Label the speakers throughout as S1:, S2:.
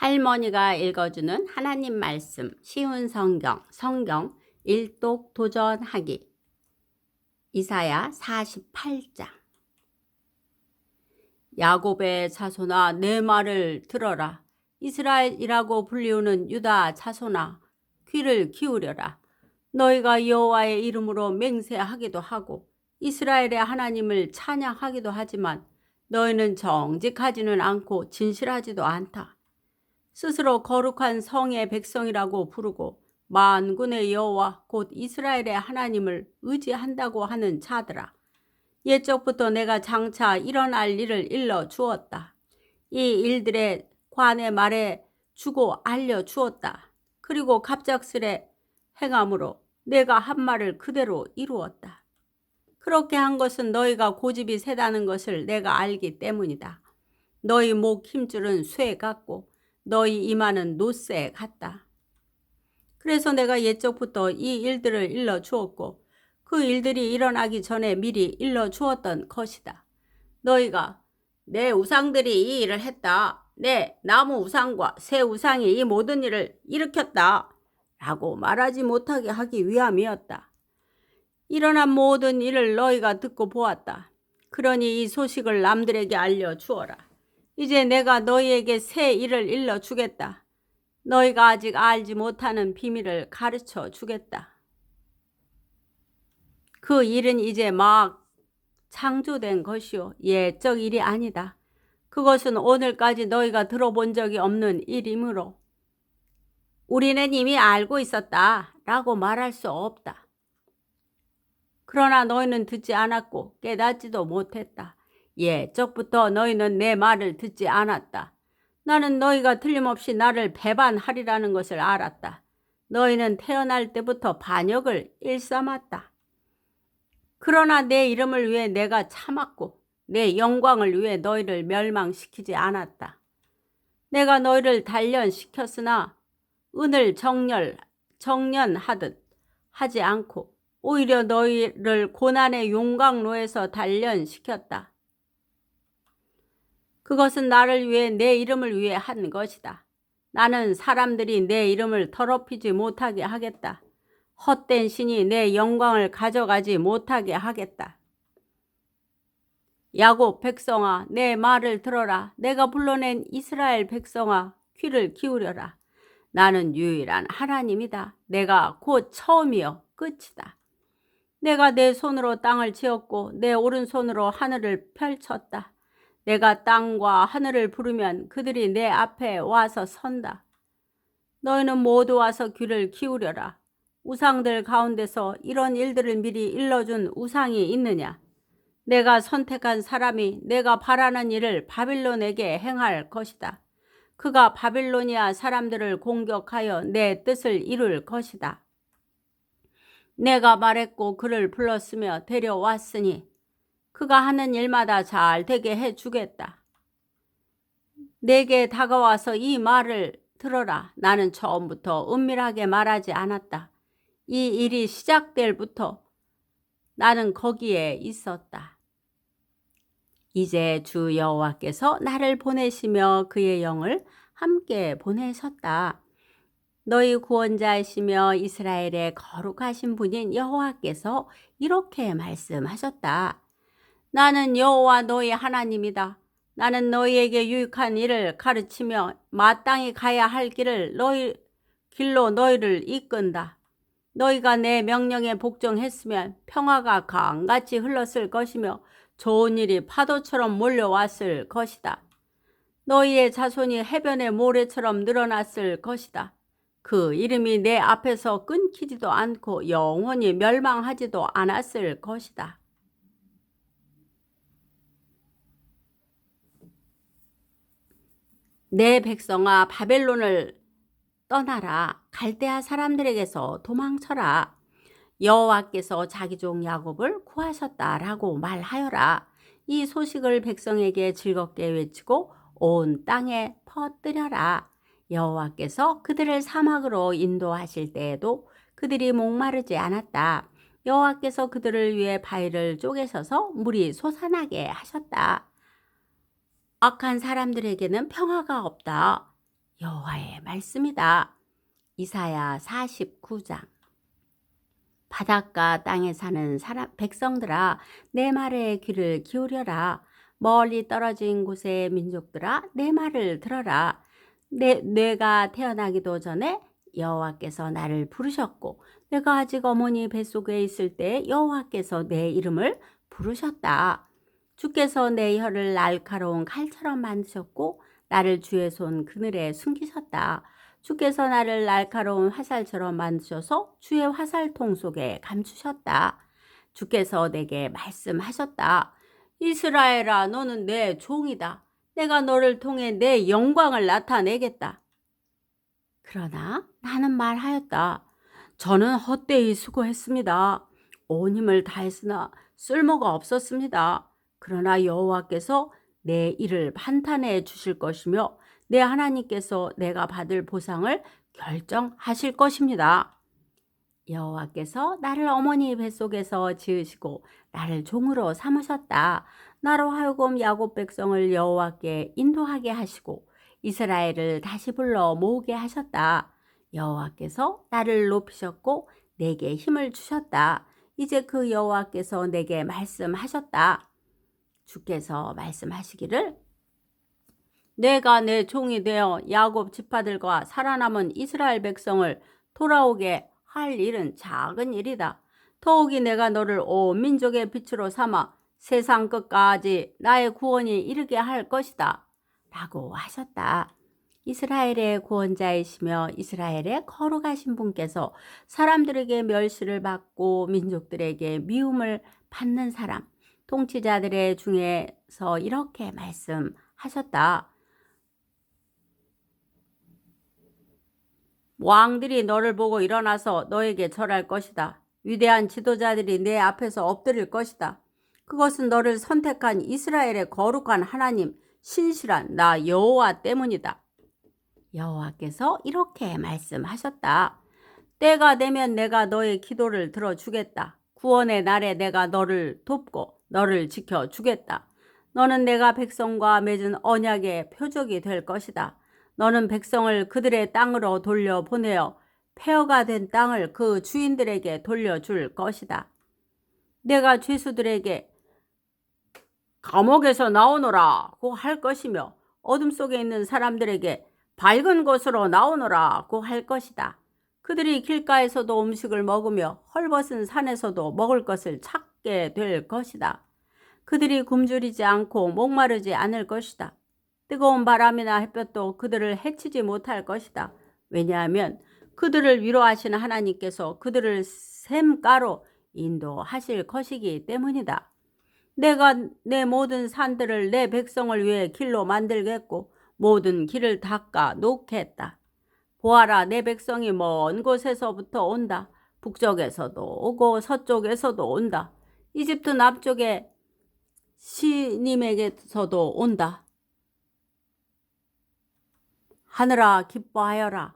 S1: 할머니가 읽어주는 하나님 말씀 쉬운 성경 일독 도전하기 이사야 48장. 야곱의 자손아, 내 말을 들어라. 이스라엘이라고 불리우는 유다 자손아, 귀를 기울여라. 너희가 여호와의 이름으로 맹세하기도 하고 이스라엘의 하나님을 찬양하기도 하지만 너희는 정직하지는 않고 진실하지도 않다. 스스로 거룩한 성의 백성이라고 부르고 만군의 여호와 곧 이스라엘의 하나님을 의지한다고 하는 자들아, 옛적부터 내가 장차 일어날 일을 일러 주었다. 이 일들의 관의 말에 주고 알려 주었다. 그리고 갑작스레 행함으로 내가 한 말을 그대로 이루었다. 그렇게 한 것은 너희가 고집이 세다는 것을 내가 알기 때문이다. 너희 목 힘줄은 쇠 같고 너희 이마는 노쇠 같다. 그래서 내가 옛적부터 이 일들을 일러 주었고 그 일들이 일어나기 전에 미리 일러 주었던 것이다. 너희가 내 우상들이 이 일을 했다. 내 나무 우상과 새 우상이 이 모든 일을 일으켰다. 라고 말하지 못하게 하기 위함이었다. 일어난 모든 일을 너희가 듣고 보았다. 그러니 이 소식을 남들에게 알려 주어라. 이제 내가 너희에게 새 일을 일러 주겠다. 너희가 아직 알지 못하는 비밀을 가르쳐 주겠다. 그 일은 이제 막 창조된 것이요, 옛적 일이 아니다. 그것은 오늘까지 너희가 들어본 적이 없는 일이므로 우리는 이미 알고 있었다 라고 말할 수 없다. 그러나 너희는 듣지 않았고 깨닫지도 못했다. 옛적부터 너희는 내 말을 듣지 않았다. 나는 너희가 틀림없이 나를 배반하리라는 것을 알았다. 너희는 태어날 때부터 반역을 일삼았다. 그러나 내 이름을 위해 내가 참았고 내 영광을 위해 너희를 멸망시키지 않았다. 내가 너희를 단련시켰으나 은을 정련하듯 하지 않고 오히려 너희를 고난의 용광로에서 단련시켰다. 그것은 나를 위해 내 이름을 위해 한 것이다. 나는 사람들이 내 이름을 더럽히지 못하게 하겠다. 헛된 신이 내 영광을 가져가지 못하게 하겠다. 야곱 백성아, 내 말을 들어라. 내가 불러낸 이스라엘 백성아, 귀를 기울여라. 나는 유일한 하나님이다. 내가 곧 처음이요 끝이다. 내가 내 손으로 땅을 지었고 내 오른손으로 하늘을 펼쳤다. 내가 땅과 하늘을 부르면 그들이 내 앞에 와서 선다. 너희는 모두 와서 귀를 기울여라. 우상들 가운데서 이런 일들을 미리 일러준 우상이 있느냐? 내가 선택한 사람이 내가 바라는 일을 바빌론에게 행할 것이다. 그가 바빌로니아 사람들을 공격하여 내 뜻을 이룰 것이다. 내가 말했고 그를 불렀으며 데려왔으니 그가 하는 일마다 잘 되게 해주겠다. 내게 다가와서 이 말을 들어라. 나는 처음부터 은밀하게 말하지 않았다. 이 일이 시작될부터 나는 거기에 있었다. 이제 주 여호와께서 나를 보내시며 그의 영을 함께 보내셨다. 너희 구원자이시며 이스라엘의 거룩하신 분인 여호와께서 이렇게 말씀하셨다. 나는 여호와 너희 하나님이다. 나는 너희에게 유익한 일을 가르치며 마땅히 가야 할 길로 너희를 이끈다. 너희가 내 명령에 복종했으면 평화가 강같이 흘렀을 것이며 좋은 일이 파도처럼 몰려왔을 것이다. 너희의 자손이 해변의 모래처럼 늘어났을 것이다. 그 이름이 내 앞에서 끊기지도 않고 영원히 멸망하지도 않았을 것이다. 내 백성아, 바벨론을 떠나라. 갈대아 사람들에게서 도망쳐라. 여호와께서 자기 종 야곱을 구하셨다라고 말하여라. 이 소식을 백성에게 즐겁게 외치고 온 땅에 퍼뜨려라. 여호와께서 그들을 사막으로 인도하실 때에도 그들이 목마르지 않았다. 여호와께서 그들을 위해 바위를 쪼개셔서 물이 솟아나게 하셨다. 악한 사람들에게는 평화가 없다. 여호와의 말씀이다. 이사야 49장. 바닷가 땅에 사는 백성들아, 내 말에 귀를 기울여라. 멀리 떨어진 곳의 민족들아, 내 말을 들어라. 내가 태어나기도 전에 여호와께서 나를 부르셨고, 내가 아직 어머니 뱃속에 있을 때 여호와께서 내 이름을 부르셨다. 주께서 내 혀를 날카로운 칼처럼 만드셨고, 나를 주의 손 그늘에 숨기셨다. 주께서 나를 날카로운 화살처럼 만드셔서 주의 화살통 속에 감추셨다. 주께서 내게 말씀하셨다. 이스라엘아, 너는 내 종이다. 내가 너를 통해 내 영광을 나타내겠다. 그러나 나는 말하였다. 저는 헛되이 수고했습니다. 온 힘을 다했으나 쓸모가 없었습니다. 그러나 여호와께서 내 일을 판단해 주실 것이며 내 하나님께서 내가 받을 보상을 결정하실 것입니다. 여호와께서 나를 어머니 뱃속에서 지으시고 나를 종으로 삼으셨다. 나로 하여금 야곱 백성을 여호와께 인도하게 하시고 이스라엘을 다시 불러 모으게 하셨다. 여호와께서 나를 높이셨고 내게 힘을 주셨다. 이제 그 여호와께서 내게 말씀하셨다. 주께서 말씀하시기를, 내가 내 종이 되어 야곱 지파들과 살아남은 이스라엘 백성을 돌아오게 할 일은 작은 일이다. 더욱이 내가 너를 온 민족의 빛으로 삼아 세상 끝까지 나의 구원이 이르게 할 것이다. 라고 하셨다. 이스라엘의 구원자이시며 이스라엘의 거룩하신 분께서 사람들에게 멸시를 받고 민족들에게 미움을 받는 사람, 통치자들의 중에서 이렇게 말씀하셨다. 왕들이 너를 보고 일어나서 너에게 절할 것이다. 위대한 지도자들이 내 앞에서 엎드릴 것이다. 그것은 너를 선택한 이스라엘의 거룩한 하나님, 신실한 나 여호와 때문이다. 여호와께서 이렇게 말씀하셨다. 때가 되면 내가 너의 기도를 들어주겠다. 구원의 날에 내가 너를 돕고 너를 지켜주겠다. 너는 내가 백성과 맺은 언약의 표적이 될 것이다. 너는 백성을 그들의 땅으로 돌려보내어 폐허가 된 땅을 그 주인들에게 돌려줄 것이다. 내가 죄수들에게 감옥에서 나오노라고 할 것이며 어둠 속에 있는 사람들에게 밝은 곳으로 나오노라고 할 것이다. 그들이 길가에서도 음식을 먹으며 헐벗은 산에서도 먹을 것을 찾게 될 것이다. 그들이 굶주리지 않고 목마르지 않을 것이다. 뜨거운 바람이나 햇볕도 그들을 해치지 못할 것이다. 왜냐하면 그들을 위로하시는 하나님께서 그들을 샘가로 인도하실 것이기 때문이다. 내가 내 모든 산들을 내 백성을 위해 길로 만들겠고 모든 길을 닦아 놓겠다. 보아라, 내 백성이 먼 곳에서부터 온다. 북쪽에서도 오고 서쪽에서도 온다. 이집트 남쪽의 시님에게서도 온다. 하늘아 기뻐하여라.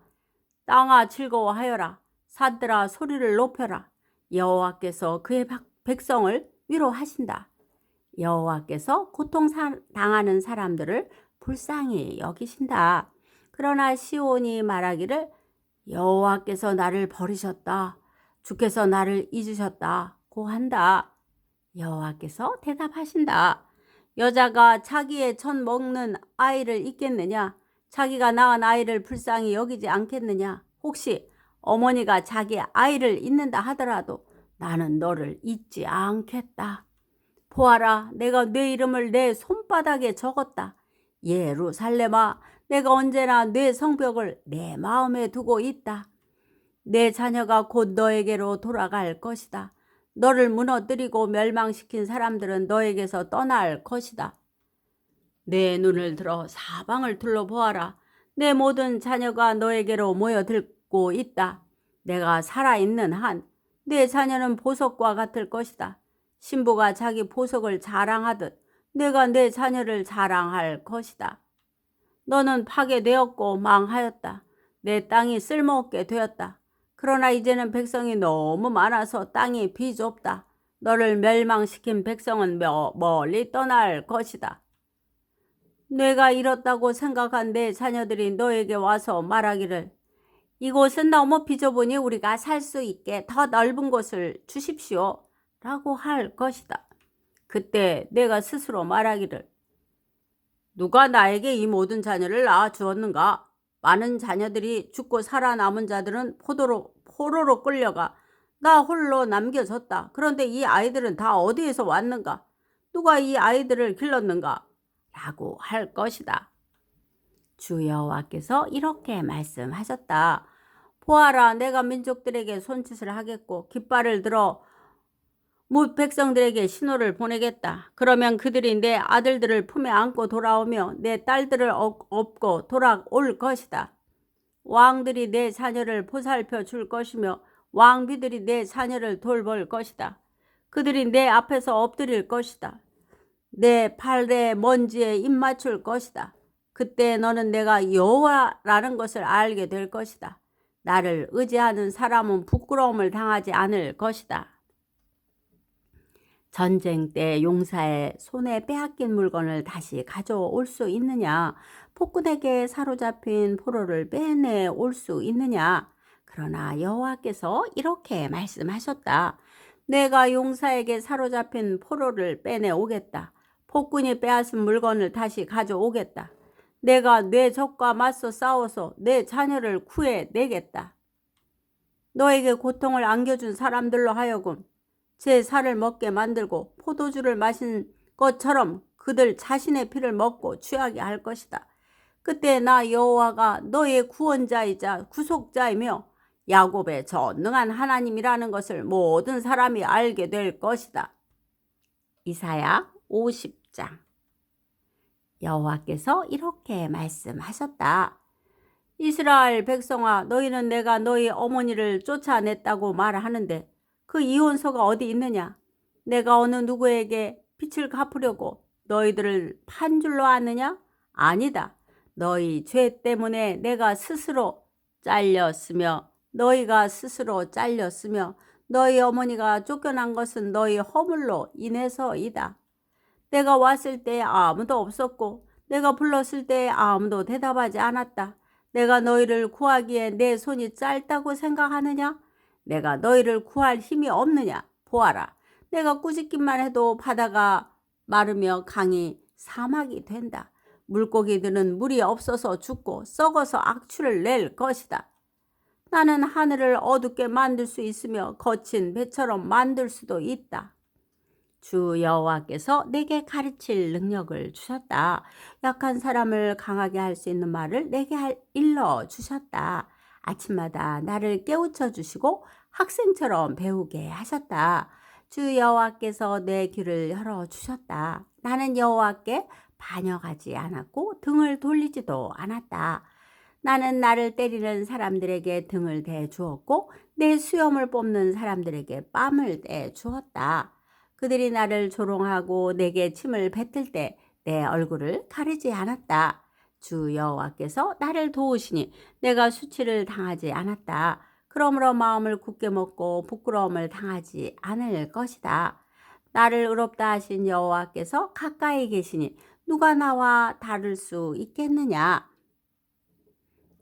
S1: 땅아 즐거워하여라. 산들아 소리를 높여라. 여호와께서 그의 백성을 위로하신다. 여호와께서 고통당하는 사람들을 불쌍히 여기신다. 그러나 시온이 말하기를, 여호와께서 나를 버리셨다. 주께서 나를 잊으셨다고 한다. 여호와께서 대답하신다. 여자가 자기의 젖 먹는 아이를 잊겠느냐? 자기가 낳은 아이를 불쌍히 여기지 않겠느냐? 혹시 어머니가 자기 아이를 잊는다 하더라도 나는 너를 잊지 않겠다. 보아라, 내가 네 이름을 내 손바닥에 적었다. 예루살렘아, 내가 언제나 네 성벽을 내 마음에 두고 있다. 내 자녀가 곧 너에게로 돌아갈 것이다. 너를 무너뜨리고 멸망시킨 사람들은 너에게서 떠날 것이다. 내 눈을 들어 사방을 둘러보아라. 내 모든 자녀가 너에게로 모여들고 있다. 내가 살아있는 한 내 자녀는 보석과 같을 것이다. 신부가 자기 보석을 자랑하듯 내가 내 자녀를 자랑할 것이다. 너는 파괴되었고 망하였다. 내 땅이 쓸모없게 되었다. 그러나 이제는 백성이 너무 많아서 땅이 비좁다. 너를 멸망시킨 백성은 멀리 떠날 것이다. 내가 잃었다고 생각한 내 자녀들이 너에게 와서 말하기를 이곳은 너무 비좁으니 우리가 살 수 있게 더 넓은 곳을 주십시오 라고 할 것이다. 그때 내가 스스로 말하기를 누가 나에게 이 모든 자녀를 낳아 주었는가? 많은 자녀들이 죽고 살아남은 자들은 포로로 끌려가 나 홀로 남겨졌다. 그런데 이 아이들은 다 어디에서 왔는가? 누가 이 아이들을 길렀는가? 라고 할 것이다. 주 여호와께서 이렇게 말씀하셨다. 보아라, 내가 민족들에게 손짓을 하겠고 깃발을 들어 뭇 백성들에게 신호를 보내겠다. 그러면 그들이 내 아들들을 품에 안고 돌아오며 내 딸들을 업고 돌아올 것이다. 왕들이 내 자녀를 보살펴 줄 것이며 왕비들이 내 자녀를 돌볼 것이다. 그들이 내 앞에서 엎드릴 것이다. 내 팔에 먼지에 입 맞출 것이다. 그때 너는 내가 여호와라는 것을 알게 될 것이다. 나를 의지하는 사람은 부끄러움을 당하지 않을 것이다. 전쟁 때 용사의 손에 빼앗긴 물건을 다시 가져올 수 있느냐? 폭군에게 사로잡힌 포로를 빼내올 수 있느냐? 그러나 여호와께서 이렇게 말씀하셨다. 내가 용사에게 사로잡힌 포로를 빼내오겠다. 폭군이 빼앗은 물건을 다시 가져오겠다. 내가 내 적과 맞서 싸워서 내 자녀를 구해내겠다. 너에게 고통을 안겨준 사람들로 하여금 제 살을 먹게 만들고 포도주를 마신 것처럼 그들 자신의 피를 먹고 취하게 할 것이다. 그때 나 여호와가 너의 구원자이자 구속자이며 야곱의 전능한 하나님이라는 것을 모든 사람이 알게 될 것이다. 이사야 50장. 여호와께서 이렇게 말씀하셨다. 이스라엘 백성아, 너희는 내가 너희 어머니를 쫓아냈다고 말하는데 그 이혼서가 어디 있느냐? 내가 어느 누구에게 빚을 갚으려고 너희들을 판 줄로 아느냐? 아니다. 너희 죄 때문에 내가 스스로 잘렸으며 너희가 스스로 잘렸으며 너희 어머니가 쫓겨난 것은 너희 허물로 인해서이다. 내가 왔을 때 아무도 없었고 내가 불렀을 때 아무도 대답하지 않았다. 내가 너희를 구하기에 내 손이 짧다고 생각하느냐? 내가 너희를 구할 힘이 없느냐? 보아라. 내가 꾸짖기만 해도 바다가 마르며 강이 사막이 된다. 물고기들은 물이 없어서 죽고 썩어서 악취를 낼 것이다. 나는 하늘을 어둡게 만들 수 있으며 거친 배처럼 만들 수도 있다. 주 여호와께서 내게 가르칠 능력을 주셨다. 약한 사람을 강하게 할 수 있는 말을 내게 일러 주셨다. 아침마다 나를 깨우쳐 주시고 학생처럼 배우게 하셨다. 주 여호와께서 내 귀를 열어 주셨다. 나는 여호와께 반역하지 않았고 등을 돌리지도 않았다. 나는 나를 때리는 사람들에게 등을 대 주었고 내 수염을 뽑는 사람들에게 뺨을 대 주었다. 그들이 나를 조롱하고 내게 침을 뱉을 때 내 얼굴을 가리지 않았다. 주 여호와께서 나를 도우시니 내가 수치를 당하지 않았다. 그러므로 마음을 굳게 먹고 부끄러움을 당하지 않을 것이다. 나를 의롭다 하신 여호와께서 가까이 계시니 누가 나와 다를 수 있겠느냐?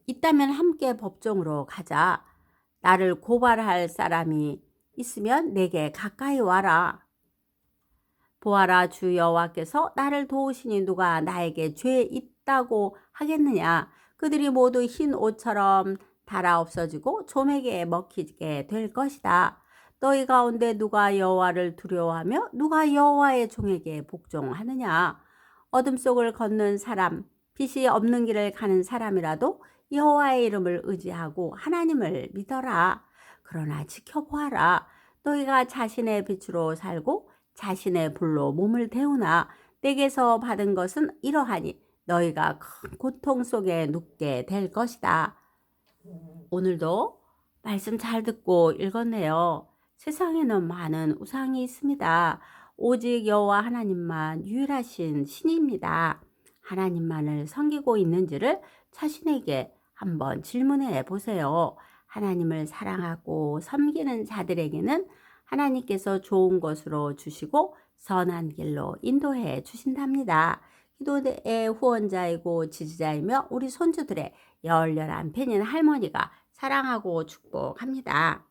S1: 있다면 함께 법정으로 가자. 나를 고발할 사람이 있으면 내게 가까이 와라. 보아라, 주 여호와께서 나를 도우시니 누가 나에게 죄 있다고 하겠느냐? 그들이 모두 흰 옷처럼 닳아 없어지고 좀에게 먹히게 될 것이다. 너희 가운데 누가 여호와를 두려워하며 누가 여호와의 종에게 복종하느냐? 어둠 속을 걷는 사람, 빛이 없는 길을 가는 사람이라도 여호와의 이름을 의지하고 하나님을 믿어라. 그러나 지켜보아라. 너희가 자신의 빛으로 살고 자신의 불로 몸을 데우나 내게서 받은 것은 이러하니 너희가 큰 고통 속에 눕게 될 것이다. 오늘도 말씀 잘 듣고 읽었네요. 세상에는 많은 우상이 있습니다. 오직 여호와 하나님만 유일하신 신입니다. 하나님만을 섬기고 있는지를 자신에게 한번 질문해 보세요. 하나님을 사랑하고 섬기는 자들에게는 하나님께서 좋은 것으로 주시고 선한 길로 인도해 주신답니다. 기도의 후원자이고 지지자이며 우리 손주들의 열렬한 팬인 할머니가 사랑하고 축복합니다.